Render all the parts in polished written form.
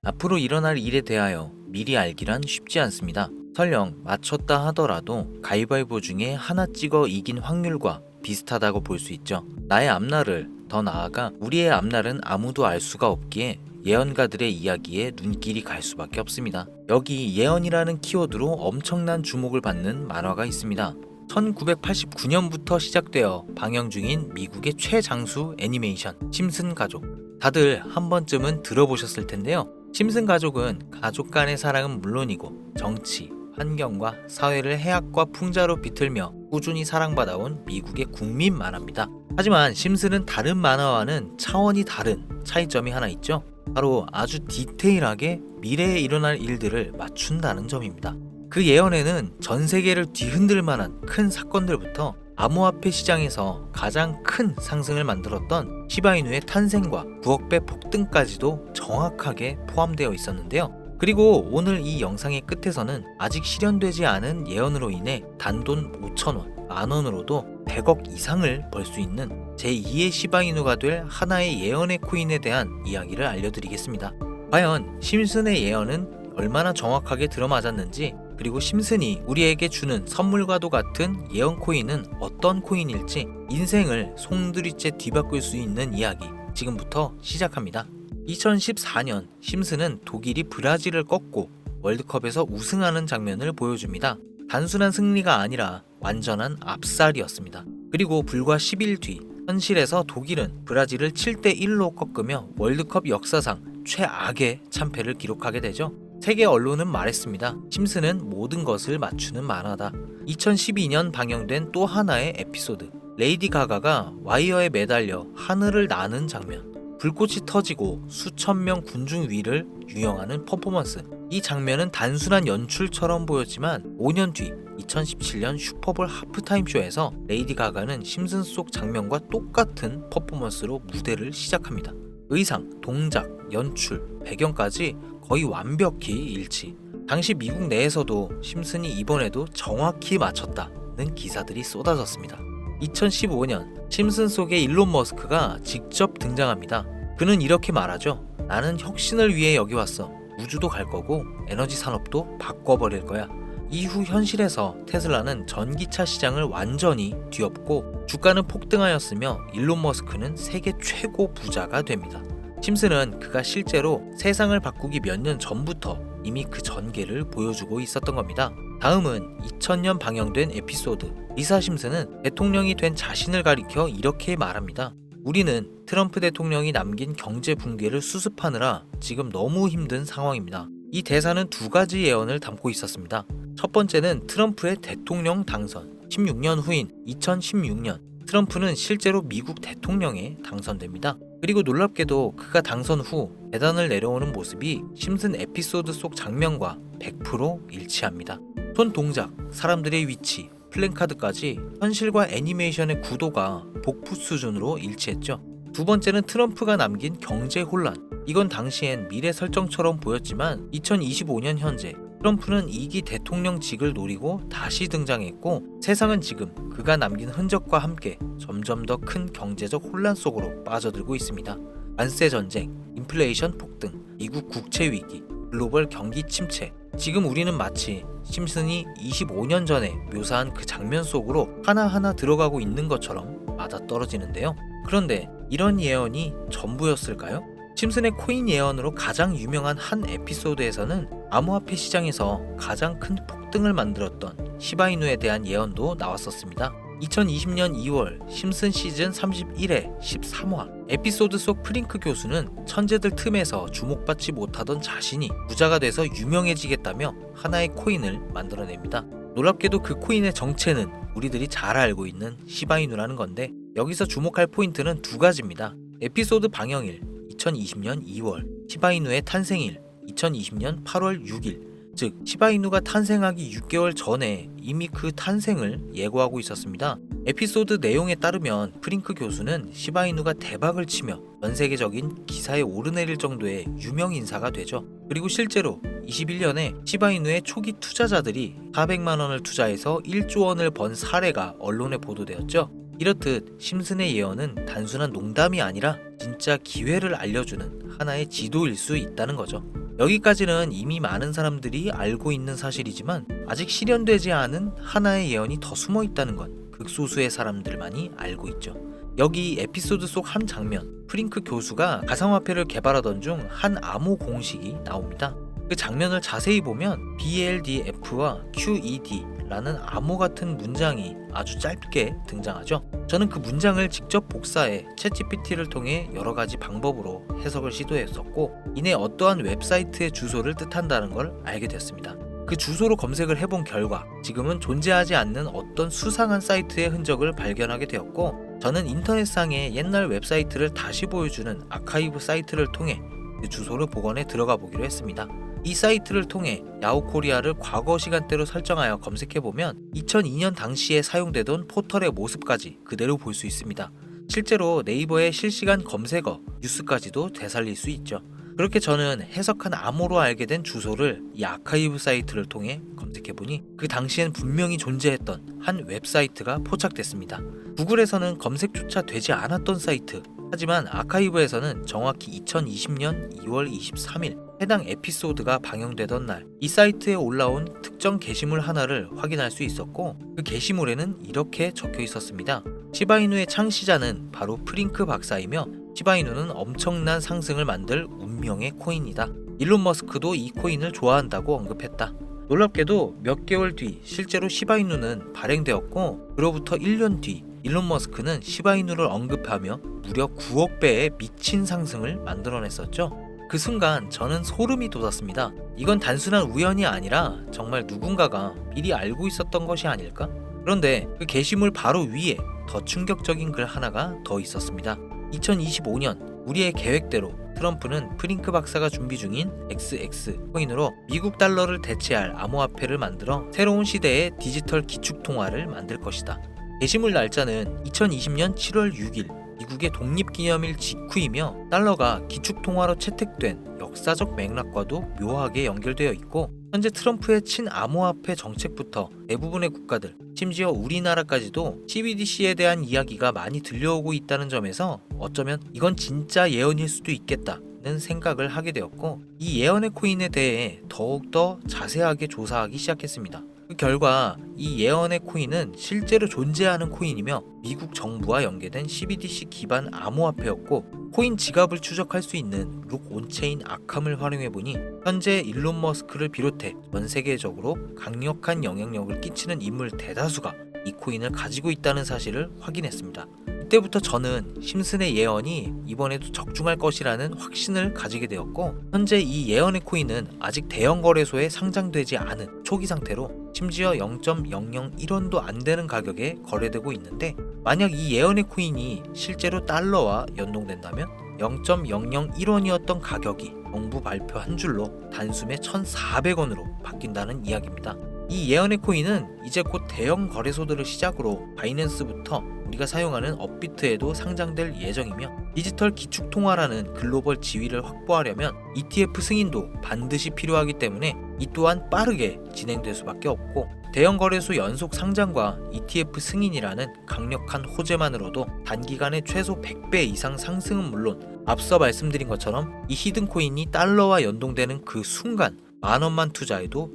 앞으로 일어날 일에 대하여 미리 알기란 쉽지 않습니다. 설령 맞췄다 하더라도 가위바위보 중에 하나 찍어 이긴 확률과 비슷하다고 볼 수 있죠. 나의 앞날을, 더 나아가 우리의 앞날은 아무도 알 수가 없기에 예언가들의 이야기에 눈길이 갈 수밖에 없습니다. 여기 예언이라는 키워드로 엄청난 주목을 받는 만화가 있습니다. 1989년부터 시작되어 방영 중인 미국의 최장수 애니메이션 심슨 가족. 다들 한 번쯤은 들어보셨을 텐데요. 심슨 가족은 가족 간의 사랑은 물론이고 정치, 환경과 사회를 해악과 풍자로 비틀며 꾸준히 사랑받아온 미국의 국민 만화입니다. 하지만 심슨은 다른 만화와는 차원이 다른 차이점이 하나 있죠. 바로 아주 디테일하게 미래에 일어날 일들을 맞춘다는 점입니다. 그 예언에는 전 세계를 뒤흔들 만한 큰 사건들부터 암호화폐 시장에서 가장 큰 상승을 만들었던 시바이누의 탄생과 9억 배 폭등까지도 정확하게 포함되어 있었는데요. 그리고 오늘 이 영상의 끝에서는 아직 실현되지 않은 예언으로 인해 단돈 5,000원, 만원으로도 100억 이상을 벌 수 있는 제2의 시바이누가 될 하나의 예언의 코인에 대한 이야기를 알려드리겠습니다. 과연 심슨의 예언은 얼마나 정확하게 들어맞았는지, 그리고 심슨이 우리에게 주는 선물과도 같은 예언 코인은 어떤 코인일지 인생을 송두리째 뒤바꿀 수 있는 이야기 지금부터 시작합니다. 2014년 심슨은 독일이 브라질을 꺾고 월드컵에서 우승하는 장면을 보여줍니다. 단순한 승리가 아니라 완전한 압살이었습니다. 그리고 불과 10일 뒤 현실에서 독일은 브라질을 7대1로 꺾으며 월드컵 역사상 최악의 참패를 기록하게 되죠. 세계 언론은 말했습니다. 심슨은 모든 것을 맞추는 만화다. 2012년 방영된 또 하나의 에피소드. 레이디 가가가 와이어에 매달려 하늘을 나는 장면. 불꽃이 터지고 수천 명 군중 위를 유영하는 퍼포먼스. 이 장면은 단순한 연출처럼 보였지만 5년 뒤 2017년 슈퍼볼 하프타임 쇼에서 레이디 가가는 심슨 속 장면과 똑같은 퍼포먼스로 무대를 시작합니다. 의상, 동작, 연출, 배경까지 거의 완벽히 일치. 당시 미국 내에서도 심슨이 이번에도 정확히 맞췄다는 기사들이 쏟아졌습니다. 2015년 심슨 속의 일론 머스크가 직접 등장합니다. 그는 이렇게 말하죠. 나는 혁신을 위해 여기 왔어. 우주도 갈 거고 에너지 산업도 바꿔버릴 거야. 이후 현실에서 테슬라는 전기차 시장을 완전히 뒤엎고 주가는 폭등하였으며 일론 머스크는 세계 최고 부자가 됩니다. 심슨은 그가 실제로 세상을 바꾸기 몇 년 전부터 이미 그 전개를 보여주고 있었던 겁니다. 다음은 2000년 방영된 에피소드. 리사 심슨은 대통령이 된 자신을 가리켜 이렇게 말합니다. 우리는 트럼프 대통령이 남긴 경제 붕괴를 수습하느라 지금 너무 힘든 상황입니다. 이 대사는 두 가지 예언을 담고 있었습니다. 첫 번째는 트럼프의 대통령 당선. 16년 후인 2016년 트럼프는 실제로 미국 대통령에 당선됩니다. 그리고 놀랍게도 그가 당선 후 계단을 내려오는 모습이 심슨 에피소드 속 장면과 100% 일치합니다. 손 동작, 사람들의 위치, 플랜카드까지 현실과 애니메이션의 구도가 복부 수준으로 일치했죠. 두 번째는 트럼프가 남긴 경제 혼란. 이건 당시엔 미래 설정처럼 보였지만 2025년 현재 트럼프는 2기 대통령직을 노리고 다시 등장했고 세상은 지금 그가 남긴 흔적과 함께 점점 더 큰 경제적 혼란 속으로 빠져들고 있습니다. 관세 전쟁, 인플레이션 폭등, 미국 국채 위기, 글로벌 경기 침체. 지금 우리는 마치 심슨이 25년 전에 묘사한 그 장면 속으로 하나하나 들어가고 있는 것처럼 맞아떨어지는데요. 그런데 이런 예언이 전부였을까요? 심슨의 코인 예언으로 가장 유명한 한 에피소드에서는 암호화폐 시장에서 가장 큰 폭등을 만들었던 시바이누에 대한 예언도 나왔었습니다. 2020년 2월 심슨 시즌 31회 13화 에피소드 속 프링크 교수는 천재들 틈에서 주목받지 못하던 자신이 부자가 돼서 유명해지겠다며 하나의 코인을 만들어냅니다. 놀랍게도 그 코인의 정체는 우리들이 잘 알고 있는 시바이누라는 건데 여기서 주목할 포인트는 두 가지입니다. 에피소드 방영일 2020년 2월, 시바이누의 탄생일 2020년 8월 6일. 즉 시바이누가 탄생하기 6개월 전에 이미 그 탄생을 예고하고 있었습니다. 에피소드 내용에 따르면 프링크 교수는 시바이누가 대박을 치며 전 세계적인 기사에 오르내릴 정도의 유명 인사가 되죠. 그리고 실제로 21년에 시바이누의 초기 투자자들이 400만 원을 투자해서 1조 원을 번 사례가 언론에 보도되었죠. 이렇듯 심슨의 예언은 단순한 농담이 아니라 진짜 기회를 알려주는 하나의 지도일 수 있다는 거죠. 여기까지는 이미 많은 사람들이 알고 있는 사실이지만 아직 실현되지 않은 하나의 예언이 더 숨어 있다는 건 극소수의 사람들만이 알고 있죠. 여기 에피소드 속 한 장면, 프링크 교수가 가상화폐를 개발하던 중 한 암호 공식이 나옵니다. 그 장면을 자세히 보면 BLDF와 QED라는 암호 같은 문장이 아주 짧게 등장하죠. 저는 그 문장을 직접 복사해 챗GPT를 통해 여러 가지 방법으로 해석을 시도했었고, 이내 어떠한 웹사이트의 주소를 뜻한다는 걸 알게 됐습니다. 그 주소로 검색을 해본 결과 지금은 존재하지 않는 어떤 수상한 사이트의 흔적을 발견하게 되었고, 저는 인터넷상의 옛날 웹사이트를 다시 보여주는 아카이브 사이트를 통해 그 주소를 복원해 들어가 보기로 했습니다. 이 사이트를 통해 야후코리아를 과거 시간대로 설정하여 검색해보면 2002년 당시에 사용되던 포털의 모습까지 그대로 볼 수 있습니다. 실제로 네이버의 실시간 검색어, 뉴스까지도 되살릴 수 있죠. 그렇게 저는 해석한 암호로 알게 된 주소를 이 아카이브 사이트를 통해 검색해보니 그 당시엔 분명히 존재했던 한 웹사이트가 포착됐습니다. 구글에서는 검색조차 되지 않았던 사이트, 하지만 아카이브에서는 정확히 2020년 2월 23일 해당 에피소드가 방영되던 날 이 사이트에 올라온 특정 게시물 하나를 확인할 수 있었고, 그 게시물에는 이렇게 적혀 있었습니다. 시바이누의 창시자는 바로 프링크 박사이며 시바이누는 엄청난 상승을 만들 운명의 코인이다. 일론 머스크도 이 코인을 좋아한다고 언급했다. 놀랍게도 몇 개월 뒤 실제로 시바이누는 발행되었고, 그로부터 1년 뒤 일론 머스크는 시바이누를 언급하며 무려 9억 배의 미친 상승을 만들어냈었죠. 그 순간 저는 소름이 돋았습니다. 이건 단순한 우연이 아니라 정말 누군가가 미리 알고 있었던 것이 아닐까? 그런데 그 게시물 바로 위에 더 충격적인 글 하나가 더 있었습니다. 2025년 우리의 계획대로 트럼프는 프링크 박사가 준비 중인 XX 코인으로 미국 달러를 대체할 암호화폐를 만들어 새로운 시대의 디지털 기축통화를 만들 것이다. 게시물 날짜는 2020년 7월 6일 미국의 독립기념일 직후이며 달러가 기축통화로 채택된 역사적 맥락과도 묘하게 연결되어 있고, 현재 트럼프의 친암호화폐 정책부터 대부분의 국가들, 심지어 우리나라까지도 CBDC에 대한 이야기가 많이 들려오고 있다는 점에서 어쩌면 이건 진짜 예언일 수도 있겠다는 생각을 하게 되었고, 이 예언의 코인에 대해 더욱더 자세하게 조사하기 시작했습니다. 그 결과 이 예언의 코인은 실제로 존재하는 코인이며 미국 정부와 연계된 CBDC 기반 암호화폐였고, 코인 지갑을 추적할 수 있는 룩 온체인 아캄을 활용해보니 현재 일론 머스크를 비롯해 전 세계적으로 강력한 영향력을 끼치는 인물 대다수가 이 코인을 가지고 있다는 사실을 확인했습니다. 이때부터 저는 심슨의 예언이 이번에도 적중할 것이라는 확신을 가지게 되었고, 현재 이 예언의 코인은 아직 대형 거래소에 상장되지 않은 초기 상태로 심지어 0.001원도 안 되는 가격에 거래되고 있는데, 만약 이 예언의 코인이 실제로 달러와 연동된다면 0.001원이었던 가격이 정부 발표 한 줄로 단숨에 1,400원으로 바뀐다는 이야기입니다. 이 예언의 코인은 이제 곧 대형 거래소들을 시작으로 바이낸스부터 우리가 사용하는 업비트에도 상장될 예정이며, 디지털 기축통화라는 글로벌 지위를 확보하려면 ETF 승인도 반드시 필요하기 때문에 이 또한 빠르게 진행될 수밖에 없고, 대형 거래소 연속 상장과 ETF 승인이라는 강력한 호재만으로도 단기간에 최소 100배 이상 상승은 물론, 앞서 말씀드린 것처럼 이 히든코인이 달러와 연동되는 그 순간 만원만 투자해도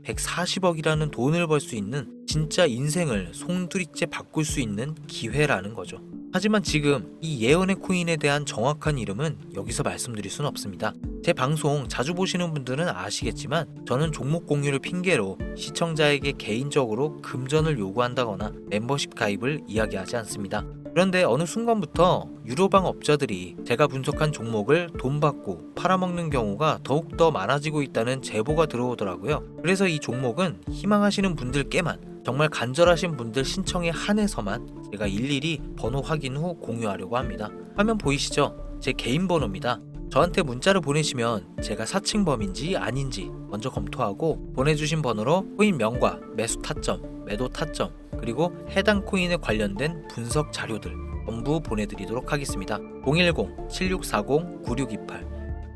140억이라는 돈을 벌 수 있는 진짜 인생을 송두리째 바꿀 수 있는 기회라는 거죠. 하지만 지금 이 예언의 코인에 대한 정확한 이름은 여기서 말씀드릴 수는 없습니다. 제 방송 자주 보시는 분들은 아시겠지만 저는 종목 공유를 핑계로 시청자에게 개인적으로 금전을 요구한다거나 멤버십 가입을 이야기하지 않습니다. 그런데 어느 순간부터 유료방 업자들이 제가 분석한 종목을 돈 받고 팔아먹는 경우가 더욱더 많아지고 있다는 제보가 들어오더라고요. 그래서 이 종목은 희망하시는 분들께만, 정말 간절하신 분들 신청에 한해서만 제가 일일이 번호 확인 후 공유하려고 합니다. 화면 보이시죠? 제 개인 번호입니다. 저한테 문자를 보내시면 제가 사칭범인지 아닌지 먼저 검토하고 보내주신 번호로 코인 명과 매수 타점, 매도 타점, 그리고 해당 코인에 관련된 분석 자료들 전부 보내드리도록 하겠습니다. 010-7640-9628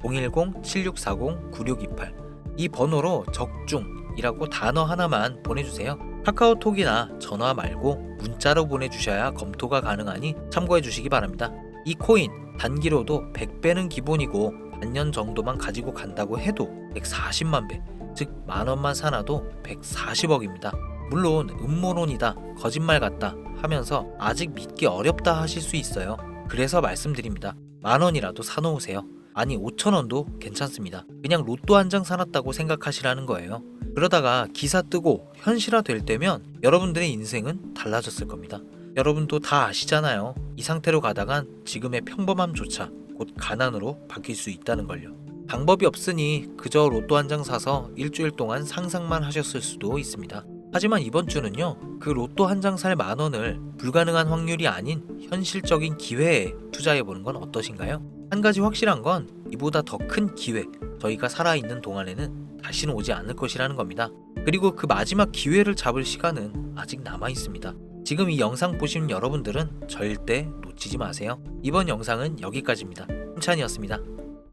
010-7640-9628 이 번호로 적중이라고 단어 하나만 보내주세요. 카카오톡이나 전화 말고 문자로 보내주셔야 검토가 가능하니 참고해 주시기 바랍니다. 이 코인 단기로도 100배는 기본이고 반년 정도만 가지고 간다고 해도 140만 배, 즉 만원만 사놔도 140억입니다. 물론 음모론이다, 거짓말 같다 하면서 아직 믿기 어렵다 하실 수 있어요. 그래서 말씀드립니다. 만원이라도 사놓으세요. 아니 5천원도 괜찮습니다. 그냥 로또 한 장 사놨다고 생각하시라는 거예요. 그러다가 기사 뜨고 현실화 될 때면 여러분들의 인생은 달라졌을 겁니다. 여러분도 다 아시잖아요. 이 상태로 가다간 지금의 평범함조차 곧 가난으로 바뀔 수 있다는 걸요. 방법이 없으니 그저 로또 한 장 사서 일주일 동안 상상만 하셨을 수도 있습니다. 하지만 이번 주는요, 그 로또 한 장 살 만원을 불가능한 확률이 아닌 현실적인 기회에 투자해보는 건 어떠신가요? 한 가지 확실한 건 이보다 더 큰 기회, 저희가 살아있는 동안에는 다시는 오지 않을 것이라는 겁니다. 그리고 그 마지막 기회를 잡을 시간은 아직 남아있습니다. 지금 이 영상 보시는 여러분들은 절대 놓치지 마세요. 이번 영상은 여기까지입니다. 힘찬이었습니다.